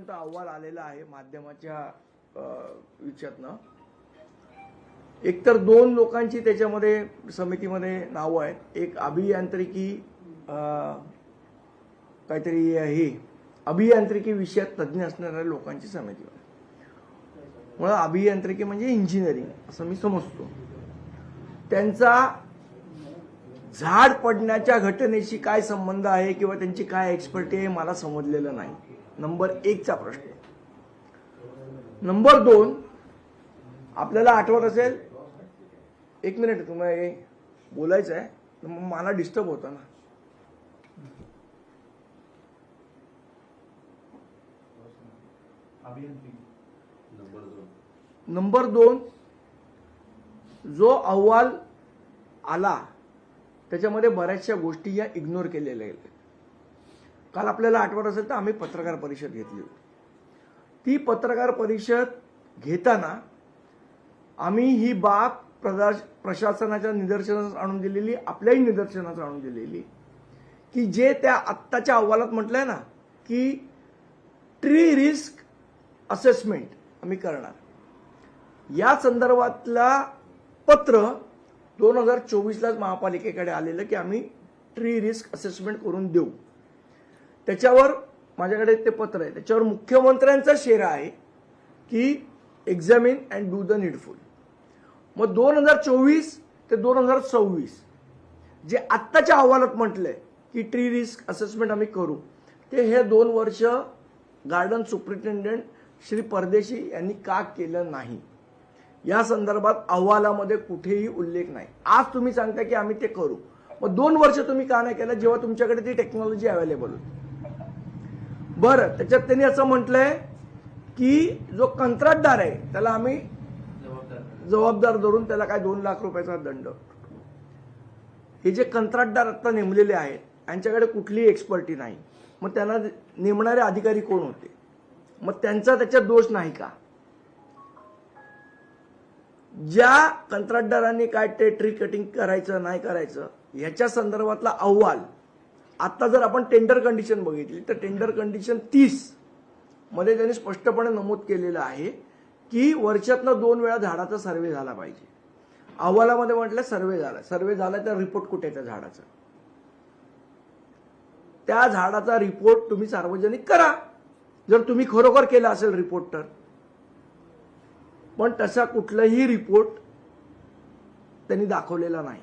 माझ्यापर्यंत अहवाल आलेला आहे माध्यमाच्या विचारातनं. एकतर दोन लोकांची त्याच्यामध्ये समितीमध्ये नावं आहेत. एक अभियांत्रिकी काहीतरी हे अभियांत्रिकी विषयात तज्ज्ञ असणाऱ्या लोकांची समिती आहे. मला अभियांत्रिकी म्हणजे इंजिनिअरिंग असं मी समजतो. त्यांचा झाड पडण्याच्या घटनेशी काय संबंध आहे किंवा त्यांची काय एक्सपर्टी आहे मला समजलेलं नाही. नंबर 1 चा प्रश्न. नंबर 2, आपल्याला आठवत असेल, 1 मिनिट तुम्हाला बोलायचं आहे, मला डिस्टर्ब होतं ना. नंबर 2, जो अहवाल आला त्याच्यामध्ये बऱ्याचशा गोष्टी या इग्नोर केलेल्या आहेत. काल आपल्याला आठवत असेल तर आम्ही पत्रकार परिषद घेतली होती. ती पत्रकार परिषद घेताना आम्ही ही बाब प्रशासनाच्या निदर्शनास आणून दिलेली, आपल्याही निदर्शनास आणून दिलेली, की जे त्या आत्ताच्या अहवालात म्हटलंय ना की ट्री रिस्क असेसमेंट आम्ही करणार, या संदर्भातला पत्र 2024लाच महापालिकेकडे आलेलं की आम्ही ट्री रिस्क असेसमेंट करून देऊ. त्याच्यावर माझ्याकडे ते पत्र आहे. त्याच्यावर मुख्यमंत्र्यांचा शेरा आहे की examine and do the needful. मग 2024 ते 2026 जे आत्ताच्या अहवालात म्हटलंय की ट्री रिस्क असेसमेंट आम्ही करू, ते हे 2 वर्ष गार्डन सुप्रिंटेंडंट श्री परदेशी यांनी का केलं नाही, या संदर्भात अहवालामध्ये कुठेही उल्लेख नाही. आज तुम्ही सांगता की आम्ही ते करू, मग 2 वर्ष तुम्ही का नाही केलं जेव्हा तुमच्याकडे ती टेक्नॉलॉजी अवेलेबल होती. बरं, त्याच्यात त्यांनी असं म्हटलंय की जो कंत्राटदार आहे त्याला आम्ही जबाबदार धरून त्याला काय 2 लाख रुपयाचा दंड. हे जे कंत्राटदार आता नेमलेले आहेत यांच्याकडे कुठलीही एक्सपर्टी नाही. मग त्यांना नेमणारे अधिकारी कोण होते? मग त्यांचा त्याच्यात दोष नाही का? ज्या कंत्राटदारांनी काय ते ट्री कटिंग करायचं नाही करायचं याच्या संदर्भातला अहवाल आता जर आपण टेंडर कंडिशन बघितली तर टेंडर कंडिशन 30 मध्ये त्यांनी स्पष्टपणे नमूद केलेलं आहे की वर्षातनं 2 वेळा झाडाचा सर्वे झाला पाहिजे. अहवालामध्ये म्हटलं सर्वे झाला तर रिपोर्ट कुठे आहे त्या झाडाचा? त्या झाडाचा रिपोर्ट तुम्ही सार्वजनिक करा जर तुम्ही खरोखर केला असेल रिपोर्ट तर. पण तसा कुठलाही रिपोर्ट त्यांनी दाखवलेला नाही.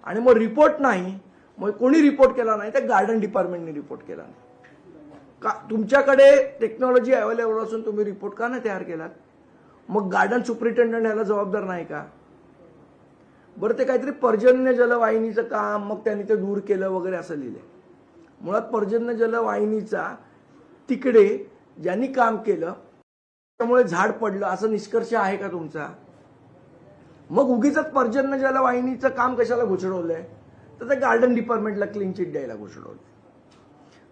आणि मग रिपोर्ट नाही, मग कोणी रिपोर्ट केला नाही तर गार्डन डिपार्टमेंटने रिपोर्ट केला नाही का? तुमच्याकडे टेक्नॉलॉजी अवेलेबल असून तुम्ही रिपोर्ट का नाही तयार केलात? मग गार्डन सुप्रिंटेंडंट याला जबाबदार नाही का? बरं, ते काहीतरी पर्जन्य जलवाहिनीचं काम, मग त्यांनी ते दूर केलं वगैरे असं लिहिलंय. मुळात पर्जन्य जलवाहिनीचा तिकडे ज्यांनी काम केलं त्यामुळे झाड पडलं असं निष्कर्ष आहे का तुमचा? मग उगीच पर्जन्य जलवाहिनीचं काम कशाला घुसडवलंय? तर ते गार्डन डिपार्टमेंटला क्लीन चिट द्यायला घुसडवलं.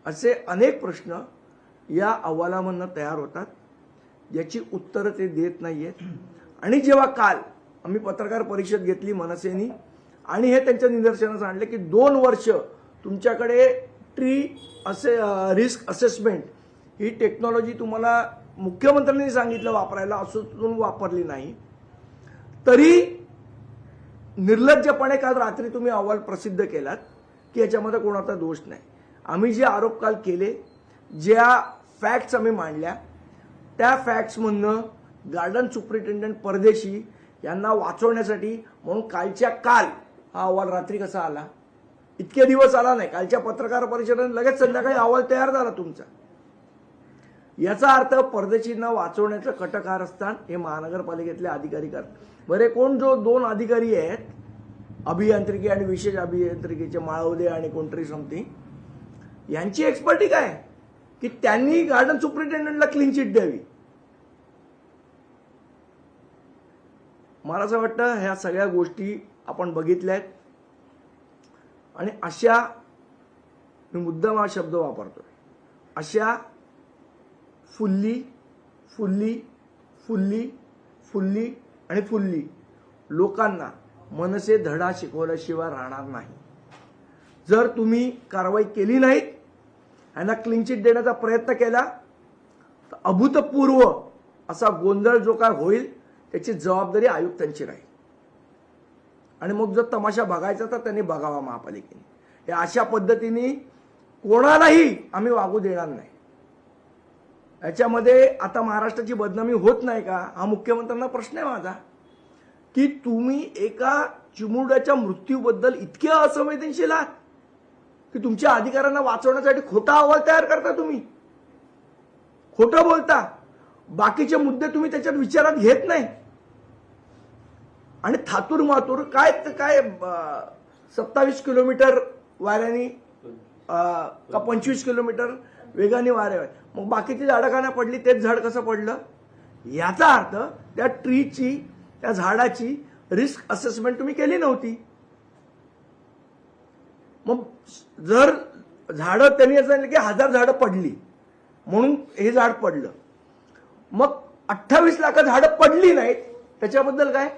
असे अनेक प्रश्न या अहवालामधनं तयार होतात, याची उत्तरं ते देत नाहीयेत. आणि जेव्हा काल आम्ही पत्रकार परिषद घेतली मनसेनी आणि हे त्यांच्या निदर्शनास आणले की 2 वर्ष तुमच्याकडे ट्री रिस्क असेसमेंट ही टेक्नॉलॉजी तुम्हाला मुख्यमंत्र्यांनी सांगितलं वापरायला, असून वापरली नाही, तरी निर्लज्जपणे काल रात्री तुम्ही अहवाल प्रसिद्ध केलात की याच्यामध्ये कोणाचा दोष नाही. आम्ही जे आरोप काल केले, ज्या फॅक्ट्स आम्ही मांडल्या, त्या फॅक्ट्समधनं गार्डन सुप्रिंटेंडंट परदेशी यांना वाचवण्यासाठी म्हणून कालच्या काल हा अहवाल रात्री कसा आला? इतके दिवस आला नाही. कालच्या पत्रकार परिषदेने लगेच संध्याकाळी अहवाल तयार झाला तुमचा. याचा अर्थ परदेशींना वाचवण्याचं कटकारस्थान हे महानगरपालिकेतले अधिकारी करतात. बरे, कोण जो 2 अधिकारी आहेत अभियांत्रिकी आणि विशेष अभियांत्रिकीचे, माळवदे आणि कोणतरी समथिंग, यांची एक्सपर्टी काय की त्यांनी गार्डन सुप्रिंटेंडंटला क्लीन चिट द्यावी? मला असं वाटतं ह्या सगळ्या गोष्टी आपण बघितल्या आहेत. आणि अशा, मी मुद्दाम हा शब्द वापरतोय, अशा फुल्ली फुल्ली फुल्ली फुल्ली आणि फुल्ली लोकांना मनसे धडा शिकवल्याशिवाय राहणार नाही. जर तुम्ही कारवाई केली नाहीत, यांना क्लीन चिट देण्याचा प्रयत्न केला अभूतपूर्व असा गोंधळ जो काय होईल त्याची जबाबदारी आयुक्तांची राहील. आणि मग जर तमाशा बघायचा तर त्यांनी बघावा महापालिकेने. हे अशा पद्धतीने कोणालाही आम्ही वागू देणार नाही. याच्यामध्ये आता महाराष्ट्राची बदनामी होत नाही का हा मुख्यमंत्र्यांना प्रश्न आहे माझा, की तुम्ही एका चिमुरड्याच्या मृत्यूबद्दल इतके असंवेदनशील आहात की तुमच्या अधिकाऱ्यांना वाचवण्यासाठी खोटा अहवाल तयार करता. तुम्ही खोटं बोलता, बाकीचे मुद्दे तुम्ही त्याच्यात विचारात घेत नाही. आणि थातूर मातूर काय 27 किलोमीटर वाऱ्याने का 25 किलोमीटर वेगाने वारे, मग बाकीची झाडं का नाही पडली, तेच झाड कसं पडलं? याचा अर्थ त्या ट्रीची, त्या झाडाची रिस्क असेसमेंट तुम्ही केली नव्हती. मग जर झाडं त्यांनी असं सांगितलं की 1000 झाडं पडली म्हणून हे झाड पडलं, मग 28 लाख झाडं पडली नाहीत त्याच्याबद्दल काय,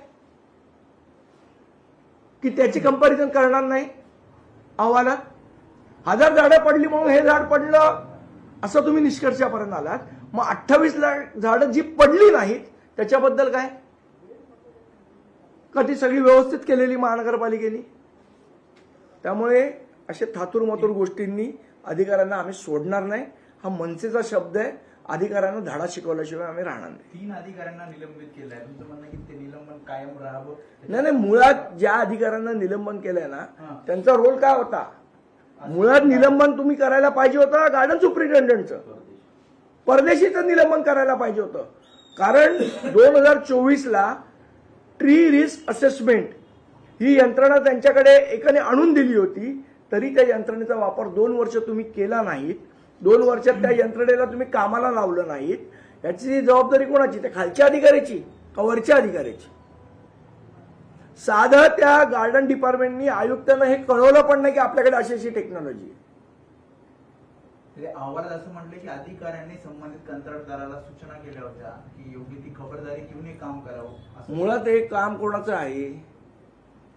की त्याची कंपॅरिझन करणार नाही अहवालात? 1000 झाडं पडली म्हणून हे झाड पडलं असं तुम्ही निष्कर्षापर्यंत आलात. मग 28 लाख झाडं जी पडली नाहीत त्याच्याबद्दल काय? का ती सगळी व्यवस्थित केलेली महानगरपालिकेने? त्यामुळे असे थातूरमातूर गोष्टींनी अधिकाऱ्यांना आम्ही सोडणार नाही. हा मनसेचा शब्द आहे. अधिकाऱ्यांना धडा शिकवल्याशिवाय आम्ही राहणार नाही. 3 अधिकाऱ्यांना निलंबित केलंय. तुमचं म्हणणं की ते निलंबन कायम राहावं? नाही, मुळात ज्या अधिकाऱ्यांना निलंबन केलंय ना त्यांचा रोल काय होता? मुळात निलंबन तुम्ही करायला पाहिजे होतं गार्डन सुप्रिंटेंडंटचं, परदेशीचं निलंबन करायला पाहिजे होतं. कारण 2024ला ट्री रिस्क असेसमेंट ही यंत्रणा त्यांच्याकडे एकाने आणून दिली होती, तरी त्या यंत्रणेचा वापर 2 वर्ष तुम्ही केला नाहीत. 2 वर्षात त्या यंत्रणेला तुम्ही कामाला लावलं नाहीत. याची जबाबदारी कोणाची? त्या खालच्या अधिकाऱ्याची का वरच्या अधिकाऱ्याची? साधं त्या गार्डन डिपार्टमेंटनी आयुक्तांना हे कळवलं पण नाही की आपल्याकडे अशी टेक्नॉलॉजी आहे. अहवालात असं म्हटलं की अधिकाऱ्यांनी संबंधित कंत्राटदाराला सूचना केल्या होत्या की योग्य ती खबरदारी घेऊन हे काम करावं. मुळात हे काम कोणाचं आहे?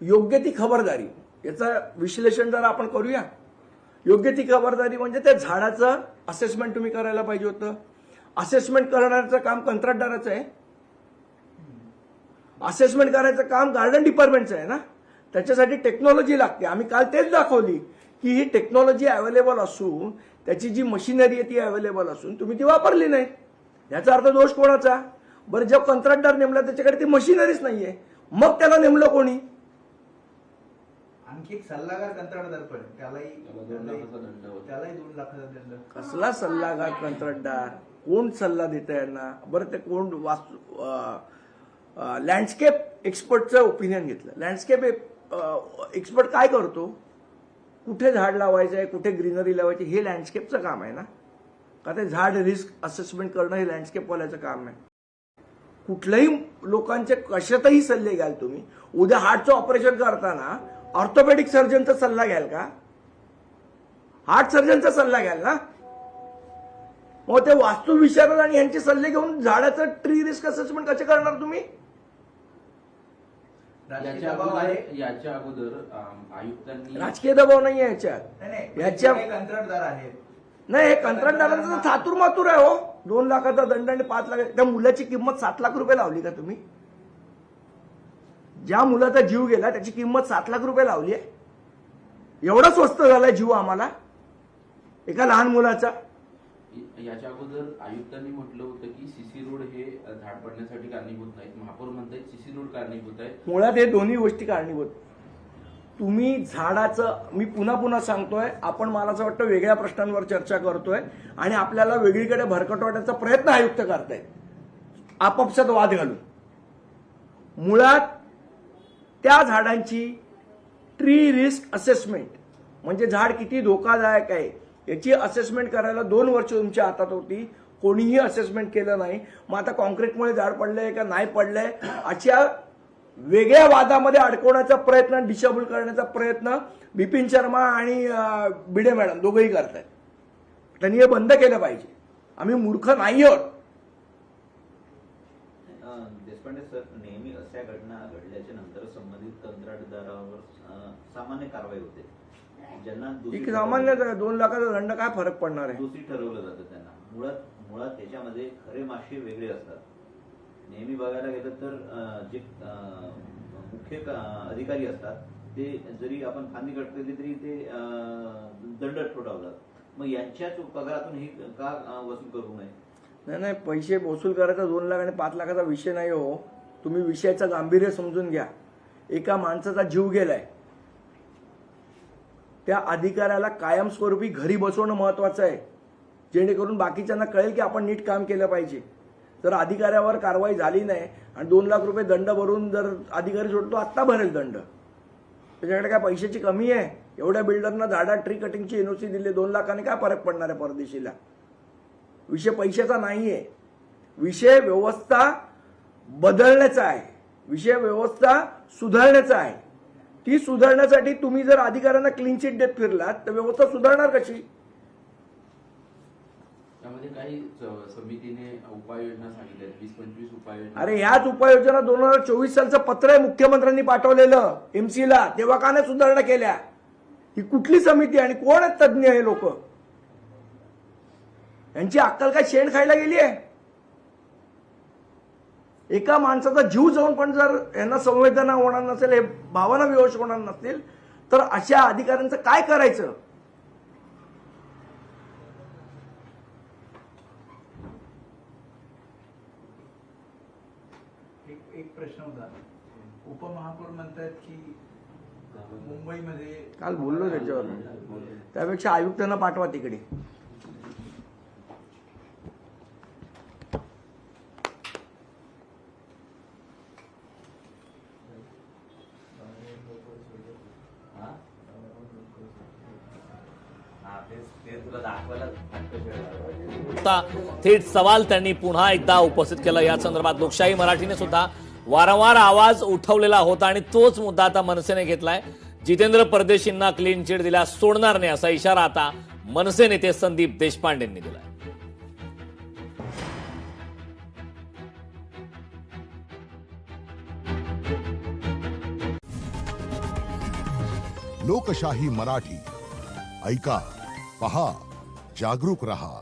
योग्य ती खबरदारी. याचं विश्लेषण जर आपण करूया. योग्य ती खबरदारी म्हणजे त्या झाडाचं असेसमेंट तुम्ही करायला पाहिजे होतं. असेसमेंट करण्याचं काम कंत्राटदाराचं आहे. असेसमेंट करायचं काम गार्डन डिपार्टमेंटचं आहे ना. त्याच्यासाठी टेक्नॉलॉजी लागते. आम्ही काल तेच दाखवली की ही टेक्नॉलॉजी अवेलेबल असून, त्याची जी मशिनरी आहे ती अवेलेबल असून तुम्ही ती वापरली नाही. याचा अर्थ दोष कोणाचा? बरं, जेव्हा कंत्राटदार नेमला त्याच्याकडे ती मशिनरीच नाहीये, मग त्याला नेमलं कोणी? आणखी एक सल्लागार कंत्राटदार पण, त्यालाही 2 लाखाचा दंड. कसला सल्लागार कंत्राटदार? कोण सल्ला देतं यांना? बरं, ते कोण लँडस्केप एक्सपर्टचं ओपिनियन घेतलं. लँडस्केप एक्सपर्ट काय करतो? कुठे झाड लावायचं आहे, कुठे ग्रीनरी लावायची, हे लँडस्केपचं काम आहे ना. का ते झाड रिस्क असेसमेंट करणं हे लँडस्केपवाल्याचं काम आहे. कुठल्याही लोकांचे कशातही सल्ले घ्याल तुम्ही. उद्या हार्टचं ऑपरेशन करताना ऑर्थोपेडिक सर्जनचा सल्ला घ्याल का? हार्ट सर्जनचा सल्ला घ्याल ना. मग ते वास्तुविशारद आणि यांचे सल्ले घेऊन झाडाचं ट्री रिस्क असेसमेंट कसे करणार तुम्ही? याच्या अगोदर आयुक्तांनी राजकीय दबाव नाही आहे याच्यात. याच्या कंत्राटदार आहेत. नाही, हे कंत्राटदारांचं थातूर मातूर आहे हो. 2 लाखाचा दंड आणि 5 लाख. त्या मुलाची किंमत 7 लाख रुपये लावली का तुम्ही? ज्या मुलाचा जीव गेला त्याची किंमत 7 लाख रुपये लावली आहे. एवढा स्वस्त झालाय जीव आम्हाला एका लहान मुलाचा. याच्या अगोदर आयुक्तांनी म्हटलं होतं की सीसी रोड हे झाड पडण्यासाठी कारणीभूत नाहीत. महापौर म्हणतात सीसी रोड कारणीभूत आहे. मुळात हे दोन्ही गोष्टी कारणीभूत. तुम्ही झाडाचं, मी पुन्हा सांगतोय, आपण मला असं वाटतं वेगळ्या प्रश्नांवर चर्चा करतोय आणि आपल्याला वेगळीकडे भरकटवण्याचा प्रयत्न आयुक्त करतायत आपापसात वाद घालून. मुळात त्या झाडांची ट्री रिस्क असेसमेंट म्हणजे झाड किती धोकादायक आहे याची असेसमेंट करायला 2 वर्ष तुमच्या हातात होती. कोणीही असेसमेंट केलं नाही. मग आता कॉन्क्रीटमुळे झाड पडलंय का नाही पडलंय अशा वेगळ्या वादामध्ये अडकवण्याचा प्रयत्न, डिसेबल करण्याचा प्रयत्न बिपिन शर्मा आणि भिडे मॅडम दोघंही करतायत. त्यांनी हे बंद केलं पाहिजे. आम्ही मूर्ख नाही आहोत. देशपांडे सर, नेहमी अशा घटना घडल्याच्या नंतर संबंधित कंत्राटदारावर सामान्य कारवाई होते. ज्यांना सामान्य 2 लाखाचा दंड काय फरक पडणार आहे? दोषी ठरवलं जातं त्यांना. मुळात मुळात त्याच्यामध्ये खरे मासे वेगळे असतात. नेहमी बघायला गेलं तर जे मुख्य अधिकारी असतात ते जरी आपण फांदी कट केली तरी ते दंड ठोठावतात. मग यांच्याच पगारातून हे का वसूल करू नये? नाही, पैसे वसूल करायचा 2 लाख आणि 5 लाखाचा विषय नाही हो. तुम्ही विषयाचं गांभीर्य समजून घ्या. एका माणसाचा जीव गेलाय, त्या अधिकाऱ्याला कायमस्वरूपी घरी बसवणं महत्वाचं आहे, जेणेकरून बाकीच्यांना कळेल की आपण नीट काम केलं पाहिजे. जर अधिकाऱ्यावर कारवाई झाली नाही आणि 2 लाख रुपये दंड भरून जर अधिकारी सोडतो, आत्ता भरेल दंड. त्याच्याकडे काय पैशाची कमी आहे? एवढ्या बिल्डरना झाडा ट्री कटिंगची एनओसी दिली, 2 लाखाने काय फरक पडणार आहे परदेशीला? विषय पैशाचा नाहीये, विषय व्यवस्था बदलण्याचा आहे, विषय व्यवस्था सुधारण्याचा आहे. ती सुधारण्यासाठी तुम्ही जर अधिकाऱ्यांना क्लीन चिट देत फिरलात तर व्यवस्था सुधारणार कशी? त्यामध्ये काही समितीने उपाययोजना सांगितल्या, 20-25 उपाययोजना. अरे ह्याच उपाययोजना 2024 सालचं पत्र आहे मुख्यमंत्र्यांनी पाठवलेलं एमसीला, तेव्हा का नाही सुधारणा केल्या? ही कुठली समिती आणि कोण आहेत तज्ज्ञ हे लोक? यांची अक्कल काय शेण खायला गेली आहे? एका माणसाचा जीव जाऊन पण जर यांना संवेदना होणार नसेल, हे भावना विवश होणार नसतील, तर अशा अधिकाऱ्यांचं काय करायचं? एक प्रश्न होता. उपमहापौर म्हणतात की मुंबईमध्ये काल बोललो त्याच्यावर, त्यापेक्षा आयुक्तांना पाठवा तिकडे. थेट सवाल त्यांनी पुन्हा एकदा उपस्थित केला. या संदर्भात लोकशाही मराठीने सुद्धा वारंवार आवाज उठवलेला होता आणि तोच मुद्दा आता मनसेने घेतलाय. जितेंद्र परदेशींना क्लीन चिट दिल्यास सोडणार नाही असा इशारा आता मनसे नेते संदीप देशपांडेंनी दिलाय. लोकशाही मराठी ऐका, पहा, जागरूक रहा.